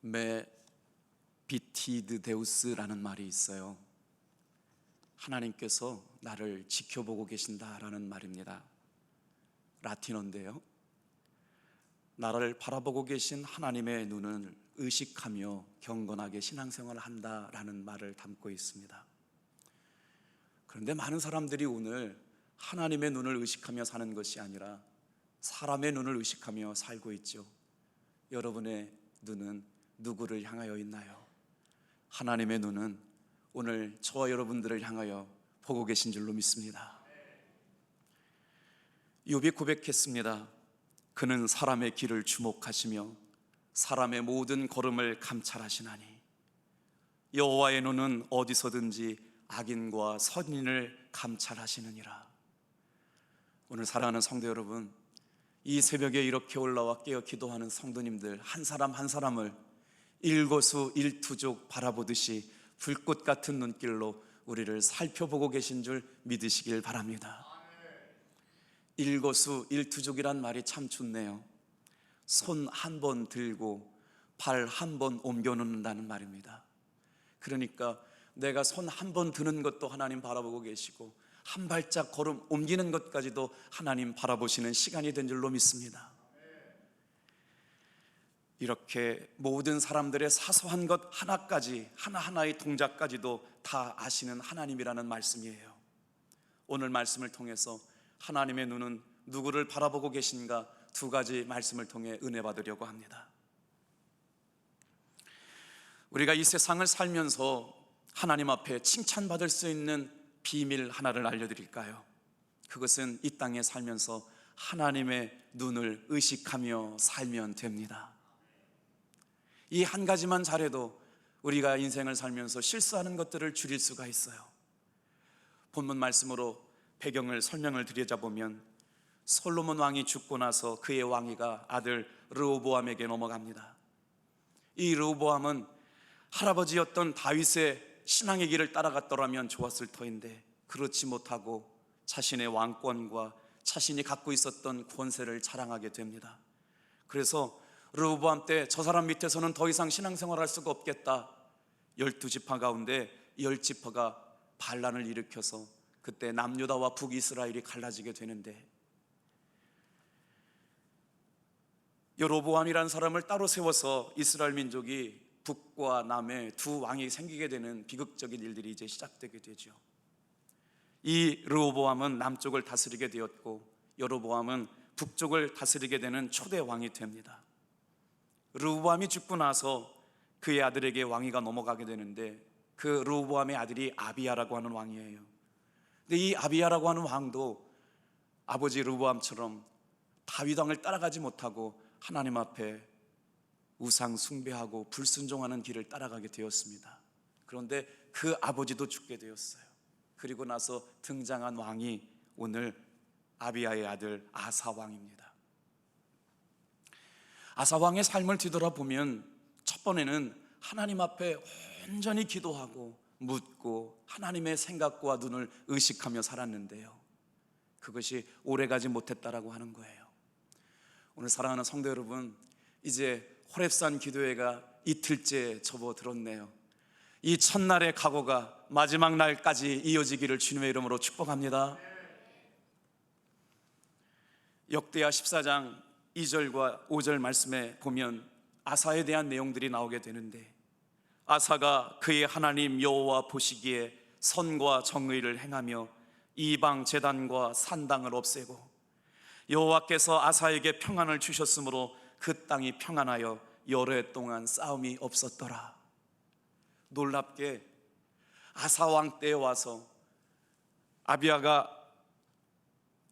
메 비티드 데우스라는 말이 있어요. 하나님께서 나를 지켜보고 계신다라는 말입니다. 라틴어인데요, 나를 바라보고 계신 하나님의 눈을 의식하며 경건하게 신앙생활을 한다라는 말을 담고 있습니다. 그런데 많은 사람들이 오늘 하나님의 눈을 의식하며 사는 것이 아니라 사람의 눈을 의식하며 살고 있죠. 여러분의 눈은 누구를 향하여 있나요? 하나님의 눈은 오늘 저와 여러분들을 향하여 보고 계신 줄로 믿습니다. 욥이 고백했습니다. 그는 사람의 길을 주목하시며 사람의 모든 걸음을 감찰하시나니 여호와의 눈은 어디서든지 악인과 선인을 감찰하시느니라. 오늘 사랑하는 성도 여러분, 이 새벽에 이렇게 올라와 깨어 기도하는 성도님들 한 사람 한 사람을 일거수일투족 바라보듯이 불꽃 같은 눈길로 우리를 살펴보고 계신 줄 믿으시길 바랍니다. 일거수일투족이란 말이 참 좋네요. 손 한 번 들고 발 한 번 옮겨 놓는다는 말입니다. 그러니까 내가 손 한 번 드는 것도 하나님 바라보고 계시고 한 발짝 걸음 옮기는 것까지도 하나님 바라보시는 시간이 된 줄로 믿습니다. 이렇게 모든 사람들의 사소한 것 하나까지, 하나하나의 동작까지도 다 아시는 하나님이라는 말씀이에요. 오늘 말씀을 통해서 하나님의 눈은 누구를 바라보고 계신가 두 가지 말씀을 통해 은혜 받으려고 합니다. 우리가 이 세상을 살면서 하나님 앞에 칭찬받을 수 있는 비밀 하나를 알려드릴까요? 그것은 이 땅에 살면서 하나님의 눈을 의식하며 살면 됩니다. 이 한 가지만 잘해도 우리가 인생을 살면서 실수하는 것들을 줄일 수가 있어요. 본문 말씀으로 배경을 설명을 드리자보면 솔로몬 왕이 죽고 나서 그의 왕위가 아들 르호보암에게 넘어갑니다. 이 르호보암은 할아버지였던 다윗의 신앙의 길을 따라갔더라면 좋았을 터인데 그렇지 못하고 자신의 왕권과 자신이 갖고 있었던 권세를 자랑하게 됩니다. 그래서 르호보암 때 저 사람 밑에서는 더 이상 신앙생활을 할 수가 없겠다. 12지파 가운데 10지파가 반란을 일으켜서 그때 남유다와 북이스라엘이 갈라지게 되는데, 여로보암이라는 사람을 따로 세워서 이스라엘 민족이 북과 남에 두 왕이 생기게 되는 비극적인 일들이 이제 시작되게 되죠. 이 르호보암은 남쪽을 다스리게 되었고 여로보암은 북쪽을 다스리게 되는 초대 왕이 됩니다. 르호보암이 죽고 나서 그의 아들에게 왕위가 넘어가게 되는데 그 르호보암의 아들이 아비야라고 하는 왕이에요. 근데 이 아비야라고 하는 왕도 아버지 르호보암처럼 다윗 왕을 따라가지 못하고 하나님 앞에 우상 숭배하고 불순종하는 길을 따라가게 되었습니다. 그런데 그 아버지도 죽게 되었어요. 그리고 나서 등장한 왕이 오늘 아비야의 아들 아사 왕입니다. 아사 왕의 삶을 뒤돌아보면 첫 번에는 하나님 앞에 온전히 기도하고 묻고 하나님의 생각과 눈을 의식하며 살았는데요, 그것이 오래가지 못했다라고 하는 거예요. 오늘 사랑하는 성도 여러분, 이제 호렙산 기도회가 이틀째 접어들었네요. 이 첫날의 각오가 마지막 날까지 이어지기를 주님의 이름으로 축복합니다. 역대하 14장 2절과 5절 말씀에 보면 아사에 대한 내용들이 나오게 되는데, 아사가 그의 하나님 여호와 보시기에 선과 정의를 행하며 이방 제단과 산당을 없애고 여호와께서 아사에게 평안을 주셨으므로 그 땅이 평안하여 여러 해 동안 싸움이 없었더라. 놀랍게 아사 왕 때에 와서 아비야가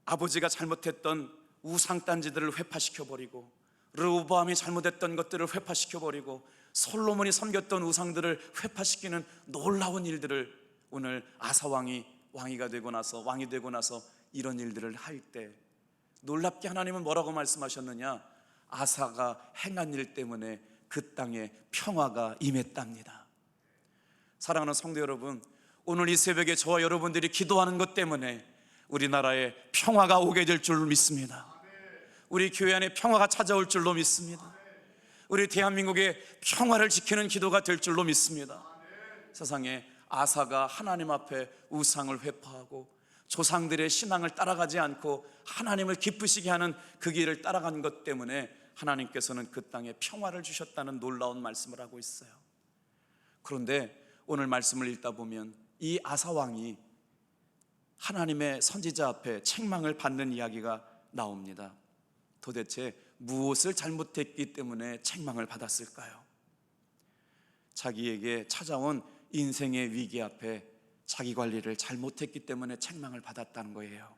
아버지가 잘못했던 우상단지들을 회파시켜버리고 르호보암이 잘못했던 것들을 회파시켜버리고 솔로몬이 섬겼던 우상들을 회파시키는 놀라운 일들을 오늘 아사 왕이 왕이 되고 나서 이런 일들을 할 때 놀랍게 하나님은 뭐라고 말씀하셨느냐? 아사가 행한 일 때문에 그 땅에 평화가 임했답니다. 사랑하는 성도 여러분, 오늘 이 새벽에 저와 여러분들이 기도하는 것 때문에 우리나라에 평화가 오게 될 줄 믿습니다. 우리 교회 안에 평화가 찾아올 줄로 믿습니다. 우리 대한민국의 평화를 지키는 기도가 될 줄로 믿습니다. 세상에 아사가 하나님 앞에 우상을 회파하고 조상들의 신앙을 따라가지 않고 하나님을 기쁘시게 하는 그 길을 따라간 것 때문에 하나님께서는 그 땅에 평화를 주셨다는 놀라운 말씀을 하고 있어요. 그런데 오늘 말씀을 읽다 보면 이 아사 왕이 하나님의 선지자 앞에 책망을 받는 이야기가 나옵니다. 도대체 무엇을 잘못했기 때문에 책망을 받았을까요? 자기에게 찾아온 인생의 위기 앞에 자기 관리를 잘못했기 때문에 책망을 받았다는 거예요.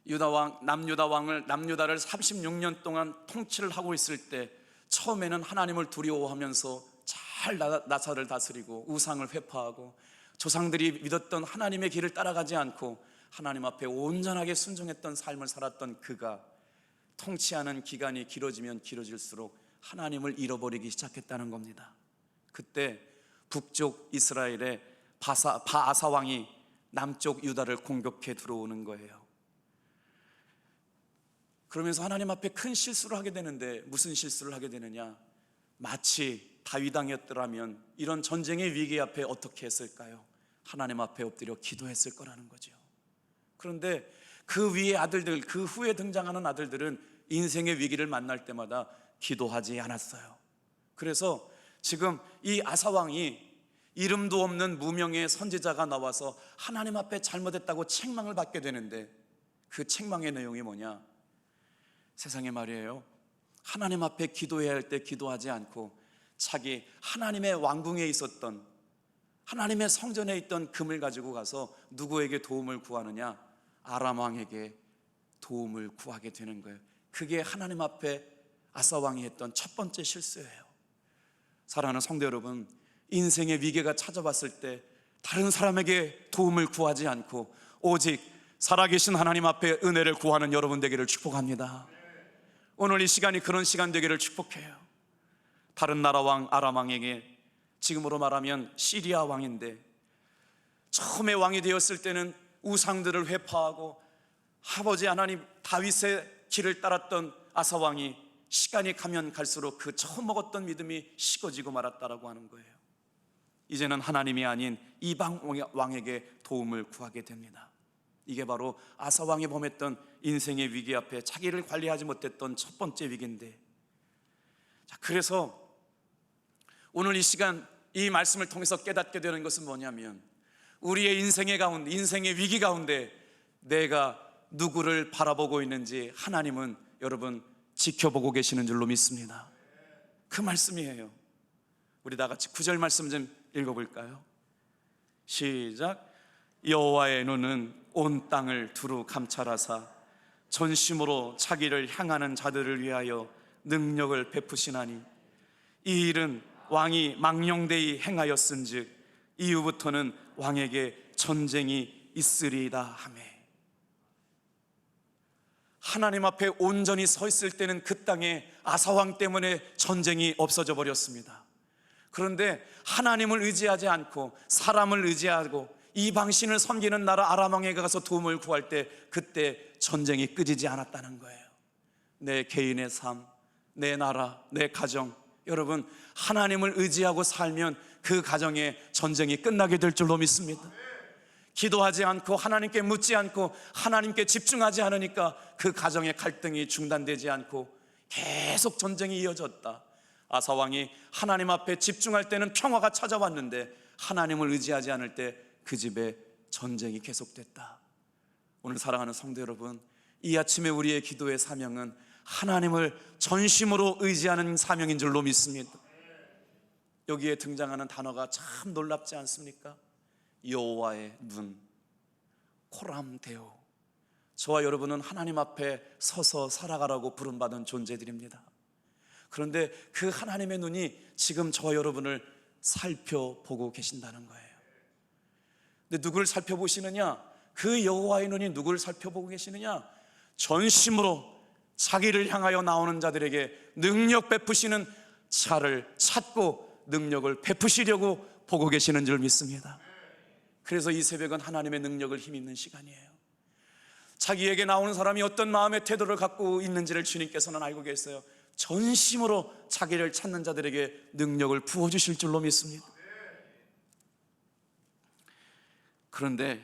남유다를 36년 동안 통치를 하고 있을 때 처음에는 하나님을 두려워하면서 잘 나사를 다스리고 우상을 회파하고 조상들이 믿었던 하나님의 길을 따라가지 않고 하나님 앞에 온전하게 순종했던 삶을 살았던 그가 통치하는 기간이 길어지면 길어질수록 하나님을 잃어버리기 시작했다는 겁니다. 그때 북쪽 이스라엘의 바아사 왕이 남쪽 유다를 공격해 들어오는 거예요. 그러면서 하나님 앞에 큰 실수를 하게 되는데 무슨 실수를 하게 되느냐? 마치 다윗 왕이었더라면 이런 전쟁의 위기 앞에 어떻게 했을까요? 하나님 앞에 엎드려 기도했을 거라는 거죠. 그런데 그 위의 아들들, 그 후에 등장하는 아들들은 인생의 위기를 만날 때마다 기도하지 않았어요. 그래서 지금 이 아사 왕이 이름도 없는 무명의 선지자가 나와서 하나님 앞에 잘못했다고 책망을 받게 되는데 그 책망의 내용이 뭐냐? 세상에 말이에요, 하나님 앞에 기도해야 할 때 기도하지 않고 자기 하나님의 왕궁에 있었던, 하나님의 성전에 있던 금을 가지고 가서 누구에게 도움을 구하느냐? 아람 왕에게 도움을 구하게 되는 거예요. 그게 하나님 앞에 아사 왕이 했던 첫 번째 실수예요. 사랑하는 성도 여러분, 인생의 위기가 찾아왔을 때 다른 사람에게 도움을 구하지 않고 오직 살아계신 하나님 앞에 은혜를 구하는 여러분 되기를 축복합니다. 오늘 이 시간이 그런 시간 되기를 축복해요. 다른 나라 왕 아람 왕에게, 지금으로 말하면 시리아 왕인데, 처음에 왕이 되었을 때는 우상들을 회파하고 아버지 하나님 다윗의 길을 따랐던 아사 왕이 시간이 가면 갈수록 그 처음 먹었던 믿음이 식어지고 말았다라고 하는 거예요. 이제는 하나님이 아닌 이방 왕에게 도움을 구하게 됩니다. 이게 바로 아사 왕이 범했던 인생의 위기 앞에 자기를 관리하지 못했던 첫 번째 위기인데, 그래서 오늘 이 시간 이 말씀을 통해서 깨닫게 되는 것은 뭐냐면, 우리의 인생의 위기 가운데 내가 누구를 바라보고 있는지 하나님은 여러분 지켜보고 계시는 줄로 믿습니다. 그 말씀이에요. 우리 다 같이 9절 말씀 좀 읽어볼까요? 시작. 여호와의 눈은 온 땅을 두루 감찰하사 전심으로 자기를 향하는 자들을 위하여 능력을 베푸시나니 이 일은 왕이 망령되이 행하였은즉 이후부터는 왕에게 전쟁이 있으리이다 하매. 하나님 앞에 온전히 서 있을 때는 그 땅에 아사왕 때문에 전쟁이 없어져 버렸습니다. 그런데 하나님을 의지하지 않고 사람을 의지하고 이방신을 섬기는 나라 아람왕에 가서 도움을 구할 때 그때 전쟁이 끄지지 않았다는 거예요. 내 개인의 삶, 내 나라, 내 가정, 여러분 하나님을 의지하고 살면 그 가정에 전쟁이 끝나게 될 줄로 믿습니다. 기도하지 않고 하나님께 묻지 않고 하나님께 집중하지 않으니까 그 가정의 갈등이 중단되지 않고 계속 전쟁이 이어졌다. 아사왕이 하나님 앞에 집중할 때는 평화가 찾아왔는데 하나님을 의지하지 않을 때 그 집에 전쟁이 계속됐다. 오늘 사랑하는 성도 여러분, 이 아침에 우리의 기도의 사명은 하나님을 전심으로 의지하는 사명인 줄로 믿습니다. 여기에 등장하는 단어가 참 놀랍지 않습니까? 여호와의 눈, 코람데오. 저와 여러분은 하나님 앞에 서서 살아가라고 부름받은 존재들입니다. 그런데 그 하나님의 눈이 지금 저와 여러분을 살펴보고 계신다는 거예요. 근데 누구를 살펴보시느냐? 그 여호와의 눈이 누구를 살펴보고 계시느냐? 전심으로 자기를 향하여 나오는 자들에게 능력 베푸시는 자를 찾고 능력을 베푸시려고 보고 계시는 줄 믿습니다. 그래서 이 새벽은 하나님의 능력을 힘입는 시간이에요. 자기에게 나오는 사람이 어떤 마음의 태도를 갖고 있는지를 주님께서는 알고 계세요. 전심으로 자기를 찾는 자들에게 능력을 부어주실 줄로 믿습니다. 그런데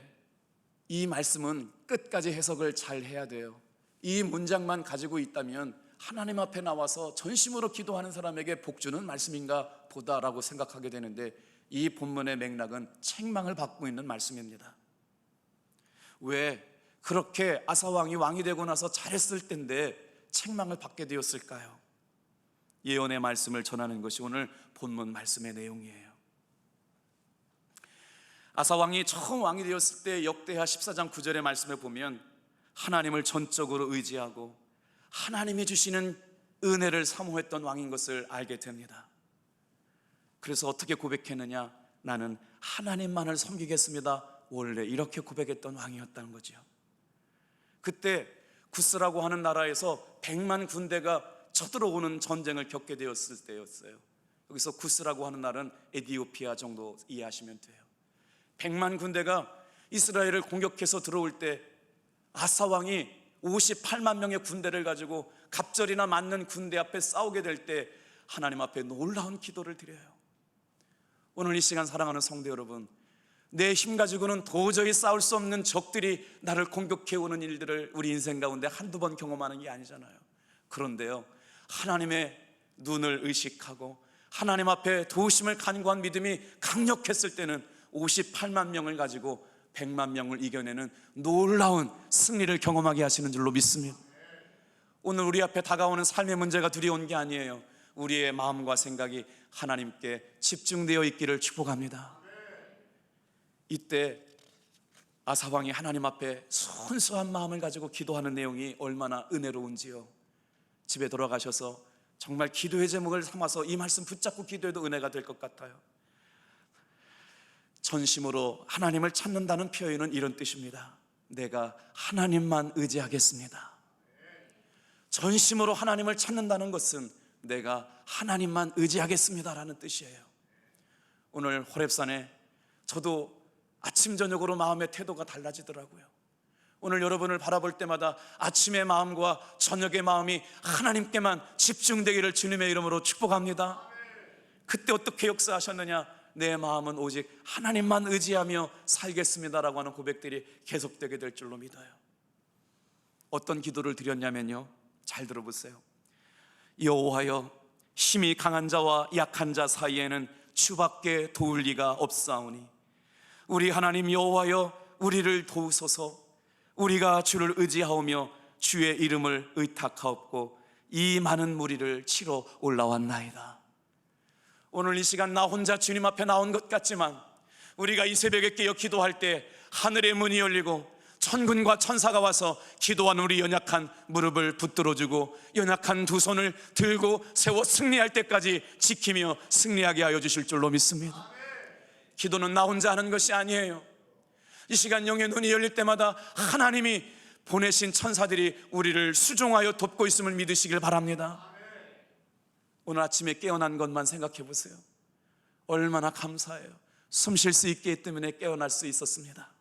이 말씀은 끝까지 해석을 잘 해야 돼요. 이 문장만 가지고 있다면 하나님 앞에 나와서 전심으로 기도하는 사람에게 복 주는 말씀인가 보다라고 생각하게 되는데, 이 본문의 맥락은 책망을 받고 있는 말씀입니다. 왜 그렇게 아사 왕이 왕이 되고 나서 잘했을 텐데 책망을 받게 되었을까요? 예언의 말씀을 전하는 것이 오늘 본문 말씀의 내용이에요. 아사 왕이 처음 왕이 되었을 때 역대하 14장 9절의 말씀에 보면 하나님을 전적으로 의지하고 하나님이 주시는 은혜를 사모했던 왕인 것을 알게 됩니다. 그래서 어떻게 고백했느냐? 나는 하나님만을 섬기겠습니다. 원래 이렇게 고백했던 왕이었다는 거죠. 그때 구스라고 하는 나라에서 100만 군대가 쳐들어오는 전쟁을 겪게 되었을 때였어요. 여기서 구스라고 하는 나라는 에티오피아 정도 이해하시면 돼요. 100만 군대가 이스라엘을 공격해서 들어올 때 아사 왕이 58만 명의 군대를 가지고 갑절이나 맞는 군대 앞에 싸우게 될 때 하나님 앞에 놀라운 기도를 드려요. 오늘 이 시간 사랑하는 성도 여러분, 내 힘 가지고는 도저히 싸울 수 없는 적들이 나를 공격해 오는 일들을 우리 인생 가운데 한두 번 경험하는 게 아니잖아요. 그런데요, 하나님의 눈을 의식하고 하나님 앞에 도우심을 간구한 믿음이 강력했을 때는 58만 명을 가지고 100만 명을 이겨내는 놀라운 승리를 경험하게 하시는 줄로 믿습니다. 오늘 우리 앞에 다가오는 삶의 문제가 두려운 게 아니에요. 우리의 마음과 생각이 하나님께 집중되어 있기를 축복합니다. 이때 아사 왕이 하나님 앞에 순수한 마음을 가지고 기도하는 내용이 얼마나 은혜로운지요. 집에 돌아가셔서 정말 기도의 제목을 삼아서 이 말씀 붙잡고 기도해도 은혜가 될 것 같아요. 전심으로 하나님을 찾는다는 표현은 이런 뜻입니다. 내가 하나님만 의지하겠습니다. 전심으로 하나님을 찾는다는 것은 내가 하나님만 의지하겠습니다라는 뜻이에요. 오늘 호렙산에 저도 아침 저녁으로 마음의 태도가 달라지더라고요. 오늘 여러분을 바라볼 때마다 아침의 마음과 저녁의 마음이 하나님께만 집중되기를 주님의 이름으로 축복합니다. 그때 어떻게 역사하셨느냐? 내 마음은 오직 하나님만 의지하며 살겠습니다라고 하는 고백들이 계속되게 될 줄로 믿어요. 어떤 기도를 드렸냐면요, 잘 들어보세요. 여호와여, 힘이 강한 자와 약한 자 사이에는 주밖에 도울 리가 없사오니 우리 하나님 여호와여, 우리를 도우소서. 우리가 주를 의지하오며 주의 이름을 의탁하옵고 이 많은 무리를 치러 올라왔나이다. 오늘 이 시간 나 혼자 주님 앞에 나온 것 같지만 우리가 이 새벽에 깨어 기도할 때 하늘의 문이 열리고 천군과 천사가 와서 기도한 우리 연약한 무릎을 붙들어주고 연약한 두 손을 들고 세워 승리할 때까지 지키며 승리하게 하여 주실 줄로 믿습니다. 기도는 나 혼자 하는 것이 아니에요. 이 시간 영의 눈이 열릴 때마다 하나님이 보내신 천사들이 우리를 수종하여 돕고 있음을 믿으시길 바랍니다. 오늘 아침에 깨어난 것만 생각해 보세요. 얼마나 감사해요. 숨 쉴 수 있기 때문에 깨어날 수 있었습니다.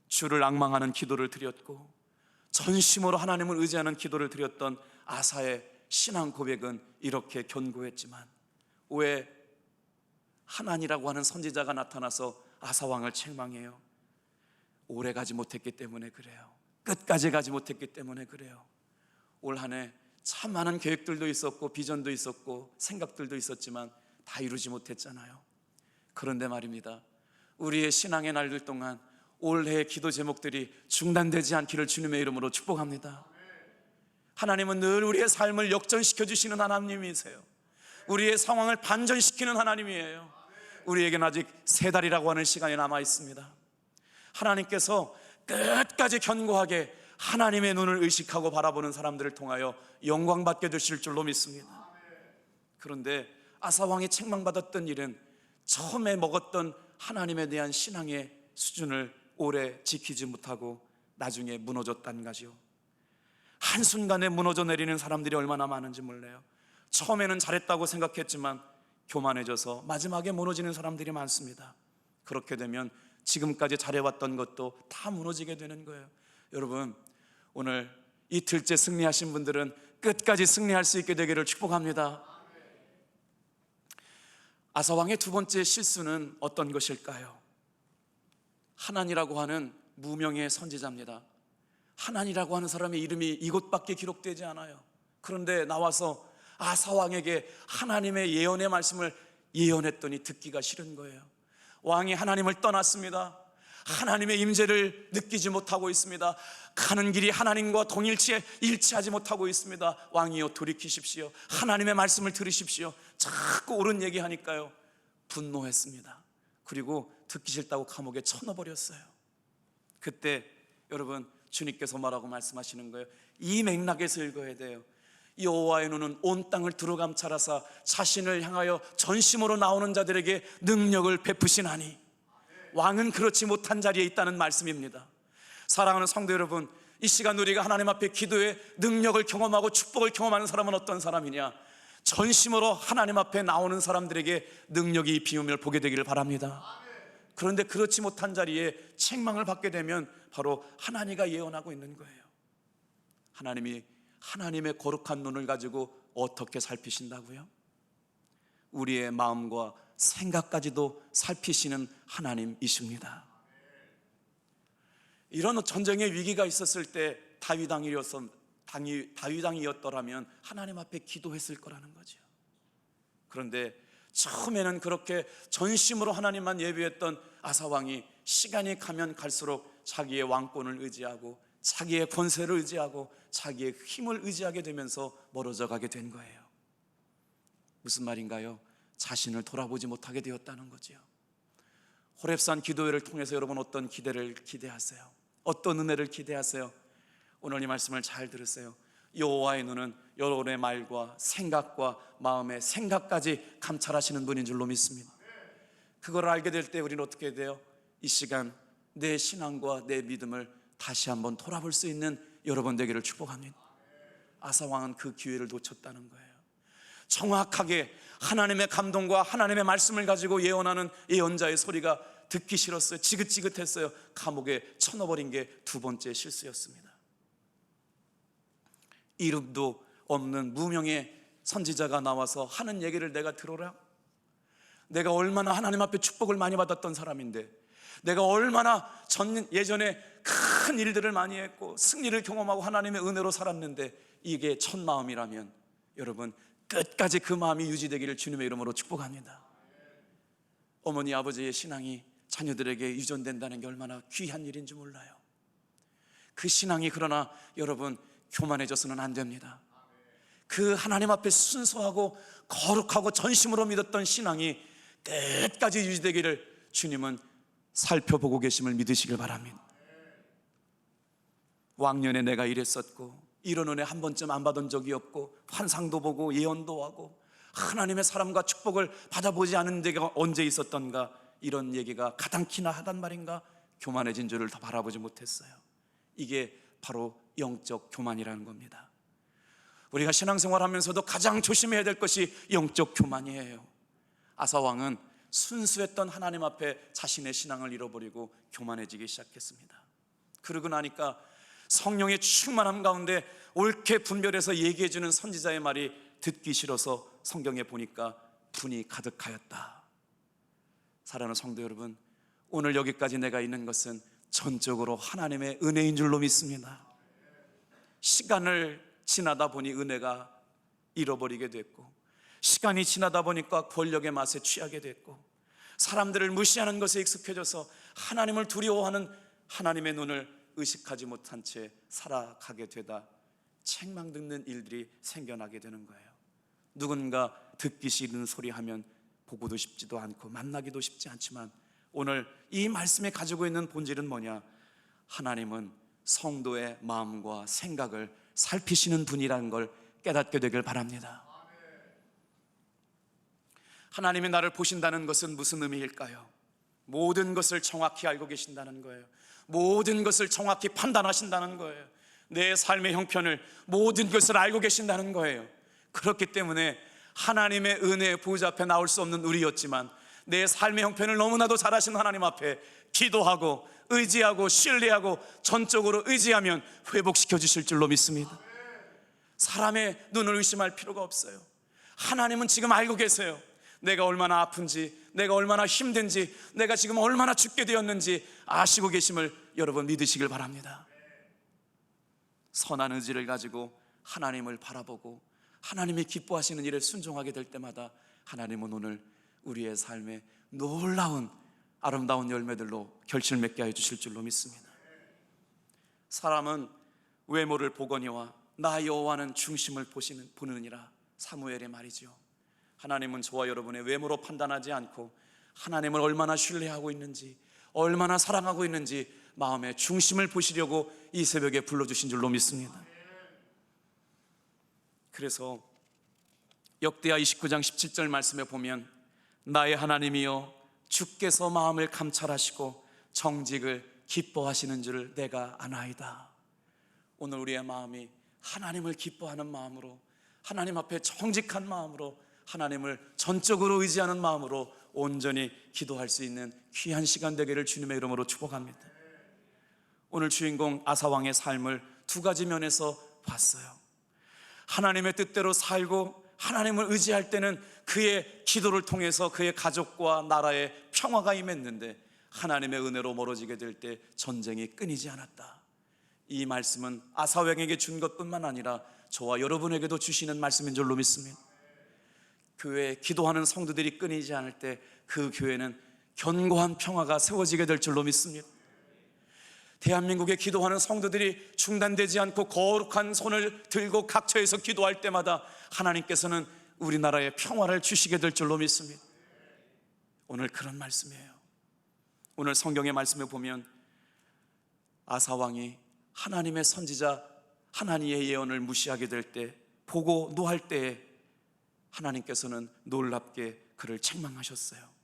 주를 앙망하는 기도를 드렸고 전심으로 하나님을 의지하는 기도를 드렸던 아사의 신앙 고백은 이렇게 견고했지만 왜 하나니라고 하는 선지자가 나타나서 아사 왕을 책망해요? 오래 가지 못했기 때문에 그래요. 끝까지 가지 못했기 때문에 그래요. 올 한 해 참 많은 계획들도 있었고 비전도 있었고 생각들도 있었지만 다 이루지 못했잖아요. 그런데 말입니다, 우리의 신앙의 날들 동안 올해의 기도 제목들이 중단되지 않기를 주님의 이름으로 축복합니다. 하나님은 늘 우리의 삶을 역전시켜 주시는 하나님이세요. 우리의 상황을 반전시키는 하나님이에요. 우리에게는 아직 3달이라고 하는 시간이 남아 있습니다. 하나님께서 끝까지 견고하게 하나님의 눈을 의식하고 바라보는 사람들을 통하여 영광 받게 되실 줄로 믿습니다. 그런데 아사 왕이 책망받았던 일은 처음에 먹었던 하나님에 대한 신앙의 수준을 오래 지키지 못하고 나중에 무너졌다는 거죠. 한순간에 무너져 내리는 사람들이 얼마나 많은지 몰라요. 처음에는 잘했다고 생각했지만 교만해져서 마지막에 무너지는 사람들이 많습니다. 그렇게 되면 지금까지 잘해왔던 것도 다 무너지게 되는 거예요. 여러분, 오늘 이틀째 승리하신 분들은 끝까지 승리할 수 있게 되기를 축복합니다. 아사왕의 두 번째 실수는 어떤 것일까요? 하난이라고 하는 무명의 선지자입니다. 하난이라고 하는 사람의 이름이 이곳밖에 기록되지 않아요. 그런데 나와서 아사왕에게 하나님의 예언의 말씀을 예언했더니 듣기가 싫은 거예요. 왕이 하나님을 떠났습니다. 하나님의 임재를 느끼지 못하고 있습니다. 가는 길이 하나님과 일치하지 못하고 있습니다. 왕이여 돌이키십시오. 하나님의 말씀을 들으십시오. 자꾸 옳은 얘기하니까요, 분노했습니다. 그리고 듣기 싫다고 감옥에 쳐넣어버렸어요. 그때 여러분, 주님께서 뭐라고 말씀하시는 거예요? 이 맥락에서 읽어야 돼요. 여호와의 눈은 온 땅을 두루감찰하사 자신을 향하여 전심으로 나오는 자들에게 능력을 베푸시나니. 왕은 그렇지 못한 자리에 있다는 말씀입니다. 사랑하는 성도 여러분, 이 시간 우리가 하나님 앞에 기도의 능력을 경험하고 축복을 경험하는 사람은 어떤 사람이냐? 전심으로 하나님 앞에 나오는 사람들에게 능력이 비움을 보게 되기를 바랍니다. 그런데 그렇지 못한 자리에 책망을 받게 되면 바로 하나님이 예언하고 있는 거예요. 하나님이 하나님의 거룩한 눈을 가지고 어떻게 살피신다고요? 우리의 마음과 생각까지도 살피시는 하나님이십니다. 이런 전쟁의 위기가 있었을 때 다윗왕이었더라면 하나님 앞에 기도했을 거라는 거죠. 그런데 처음에는 그렇게 전심으로 하나님만 예배했던 아사왕이 시간이 가면 갈수록 자기의 왕권을 의지하고 자기의 권세를 의지하고 자기의 힘을 의지하게 되면서 멀어져 가게 된 거예요. 무슨 말인가요? 자신을 돌아보지 못하게 되었다는 거죠. 호렙산 기도회를 통해서 여러분 어떤 기대를 기대하세요? 어떤 은혜를 기대하세요? 오늘 이 말씀을 잘 들으세요. 여호와의 눈은 여러분의 말과 생각과 마음의 생각까지 감찰하시는 분인 줄로 믿습니다. 그걸 알게 될 때 우리는 어떻게 돼요? 이 시간 내 신앙과 내 믿음을 다시 한번 돌아볼 수 있는 여러분 되기를 축복합니다. 아사왕은 그 기회를 놓쳤다는 거예요. 정확하게 하나님의 감동과 하나님의 말씀을 가지고 예언하는 예언자의 소리가 듣기 싫었어요. 지긋지긋했어요. 감옥에 쳐넣어버린 게 두 번째 실수였습니다. 이름도 없는 무명의 선지자가 나와서 하는 얘기를 내가 들어라? 내가 얼마나 하나님 앞에 축복을 많이 받았던 사람인데, 내가 얼마나 예전에 큰 일들을 많이 했고 승리를 경험하고 하나님의 은혜로 살았는데 이게 첫 마음이라면 여러분 끝까지 그 마음이 유지되기를 주님의 이름으로 축복합니다. 어머니 아버지의 신앙이 자녀들에게 유전된다는 게 얼마나 귀한 일인지 몰라요. 그 신앙이 그러나 여러분 교만해져서는 안 됩니다. 그 하나님 앞에 순수하고 거룩하고 전심으로 믿었던 신앙이 끝까지 유지되기를 주님은 살펴보고 계심을 믿으시길 바랍니다. 왕년에 내가 이랬었고 이런 은혜 한 번쯤 안 받은 적이 없고 환상도 보고 예언도 하고 하나님의 사람과 축복을 받아보지 않은 데가 언제 있었던가, 이런 얘기가 가당키나 하단 말인가? 교만해진 줄을 더 바라보지 못했어요. 이게 바로 영적 교만이라는 겁니다. 우리가 신앙생활하면서도 가장 조심해야 될 것이 영적 교만이에요. 아사왕은 순수했던 하나님 앞에 자신의 신앙을 잃어버리고 교만해지기 시작했습니다. 그러고 나니까 성령의 충만함 가운데 옳게 분별해서 얘기해주는 선지자의 말이 듣기 싫어서 성경에 보니까 분이 가득하였다. 사랑하는 성도 여러분, 오늘 여기까지 내가 있는 것은 전적으로 하나님의 은혜인 줄로 믿습니다. 시간을 지나다 보니 은혜가 잃어버리게 됐고, 시간이 지나다 보니까 권력의 맛에 취하게 됐고, 사람들을 무시하는 것에 익숙해져서 하나님을 두려워하는 하나님의 눈을 의식하지 못한 채 살아가게 되다 책망 듣는 일들이 생겨나게 되는 거예요. 누군가 듣기 싫은 소리 하면 보고도 싶지도 않고 만나기도 쉽지 않지만 오늘 이 말씀에 가지고 있는 본질은 뭐냐? 하나님은 성도의 마음과 생각을 살피시는 분이라는 걸 깨닫게 되길 바랍니다. 하나님이 나를 보신다는 것은 무슨 의미일까요? 모든 것을 정확히 알고 계신다는 거예요. 모든 것을 정확히 판단하신다는 거예요. 내 삶의 형편을 모든 것을 알고 계신다는 거예요. 그렇기 때문에 하나님의 은혜의 보좌 앞에 나올 수 없는 우리였지만 내 삶의 형편을 너무나도 잘 아시는 하나님 앞에 기도하고 의지하고 신뢰하고 전적으로 의지하면 회복시켜 주실 줄로 믿습니다. 사람의 눈을 의심할 필요가 없어요. 하나님은 지금 알고 계세요. 내가 얼마나 아픈지, 내가 얼마나 힘든지, 내가 지금 얼마나 죽게 되었는지 아시고 계심을 여러분 믿으시길 바랍니다. 선한 의지를 가지고 하나님을 바라보고 하나님이 기뻐하시는 일에 순종하게 될 때마다 하나님은 오늘 우리의 삶에 놀라운 아름다운 열매들로 결실 맺게 해 주실 줄로 믿습니다. 사람은 외모를 보거니와 나 여호와는 중심을 보느니라. 사무엘의 말이죠. 하나님은 저와 여러분의 외모로 판단하지 않고 하나님을 얼마나 신뢰하고 있는지, 얼마나 사랑하고 있는지 마음의 중심을 보시려고 이 새벽에 불러주신 줄로 믿습니다. 그래서 역대하 29장 17절 말씀에 보면 나의 하나님이여 주께서 마음을 감찰하시고 정직을 기뻐하시는 줄을 내가 아나이다. 오늘 우리의 마음이 하나님을 기뻐하는 마음으로, 하나님 앞에 정직한 마음으로, 하나님을 전적으로 의지하는 마음으로 온전히 기도할 수 있는 귀한 시간 되기를 주님의 이름으로 축복합니다. 오늘 주인공 아사왕의 삶을 두 가지 면에서 봤어요. 하나님의 뜻대로 살고 하나님을 의지할 때는 그의 기도를 통해서 그의 가족과 나라에 평화가 임했는데 하나님의 은혜로 멀어지게 될 때 전쟁이 끊이지 않았다. 이 말씀은 아사왕에게 준 것뿐만 아니라 저와 여러분에게도 주시는 말씀인 줄로 믿습니다. 교회에 기도하는 성도들이 끊이지 않을 때 그 교회는 견고한 평화가 세워지게 될 줄로 믿습니다. 대한민국에 기도하는 성도들이 중단되지 않고 거룩한 손을 들고 각처에서 기도할 때마다 하나님께서는 우리나라에 평화를 주시게 될 줄로 믿습니다. 오늘 그런 말씀이에요. 오늘 성경의 말씀에 보면 아사왕이 하나님의 선지자 하나니의 예언을 무시하게 될 때, 보고 노할 때에 하나님께서는 놀랍게 그를 책망하셨어요.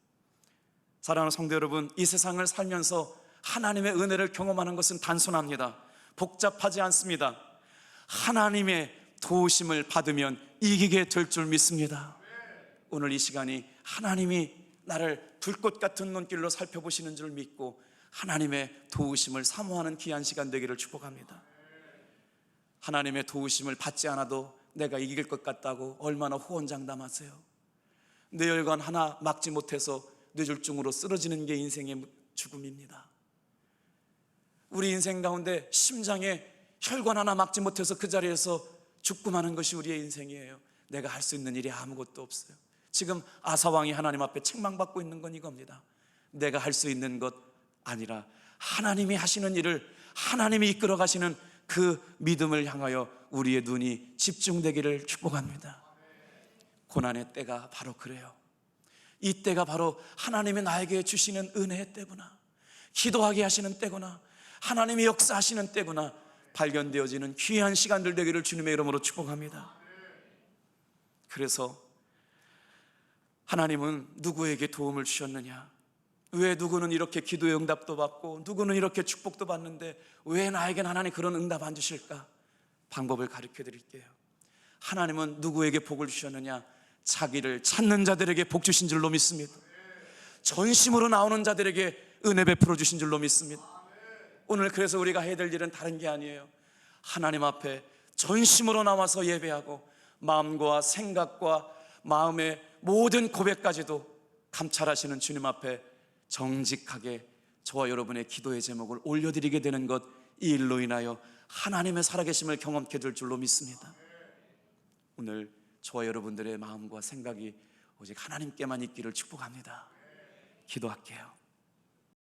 사랑하는 성도 여러분, 이 세상을 살면서 하나님의 은혜를 경험하는 것은 단순합니다. 복잡하지 않습니다. 하나님의 도우심을 받으면 이기게 될 줄 믿습니다. 오늘 이 시간이 하나님이 나를 불꽃 같은 눈길로 살펴보시는 줄 믿고 하나님의 도우심을 사모하는 귀한 시간 되기를 축복합니다. 하나님의 도우심을 받지 않아도 내가 이길 것 같다고 얼마나 호언장담하세요. 뇌혈관 하나 막지 못해서 뇌졸중으로 쓰러지는 게 인생의 죽음입니다. 우리 인생 가운데 심장에 혈관 하나 막지 못해서 그 자리에서 죽고 마는 것이 우리의 인생이에요. 내가 할 수 있는 일이 아무것도 없어요. 지금 아사왕이 하나님 앞에 책망받고 있는 건 이겁니다. 내가 할 수 있는 것 아니라 하나님이 하시는 일을 하나님이 이끌어 가시는 그 믿음을 향하여 우리의 눈이 집중되기를 축복합니다. 고난의 때가 바로 그래요. 이 때가 바로 하나님이 나에게 주시는 은혜의 때구나, 기도하게 하시는 때구나, 하나님이 역사하시는 때구나 발견되어지는 귀한 시간들 되기를 주님의 이름으로 축복합니다. 그래서 하나님은 누구에게 도움을 주셨느냐? 왜 누구는 이렇게 기도의 응답도 받고 누구는 이렇게 축복도 받는데 왜 나에겐 하나님 그런 응답 안 주실까? 방법을 가르쳐 드릴게요. 하나님은 누구에게 복을 주셨느냐? 자기를 찾는 자들에게 복 주신 줄로 믿습니다. 전심으로 나오는 자들에게 은혜 베풀어 주신 줄로 믿습니다. 오늘 그래서 우리가 해야 될 일은 다른 게 아니에요. 하나님 앞에 전심으로 나와서 예배하고 마음과 생각과 마음의 모든 고백까지도 감찰하시는 주님 앞에 정직하게 저와 여러분의 기도의 제목을 올려드리게 되는 것, 이 일로 인하여 하나님의 살아계심을 경험케 될 줄로 믿습니다. 오늘 저와 여러분들의 마음과 생각이 오직 하나님께만 있기를 축복합니다. 기도할게요.